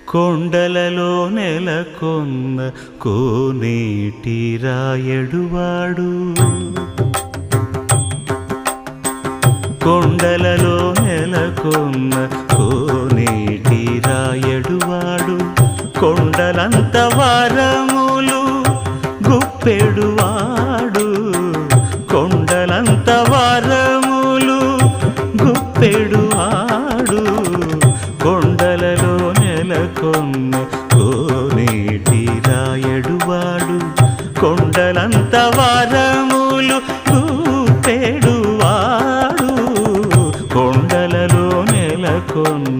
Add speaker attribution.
Speaker 1: కొండలలో నెలకొన్న కోనేటి రాయడువాడు కొండలలో నెలకొన్న కోనేటి రాయడువాడు కొండలంత వారములు గుప్పెడువాడు కొండలంత వారములు గుప్పెడువాడు కొండలలో నెలకొన్న కోనేటి రాయడువాడు కొండలంత వారములు గుప్పెడువాడు కొండలలో నెలకొన్న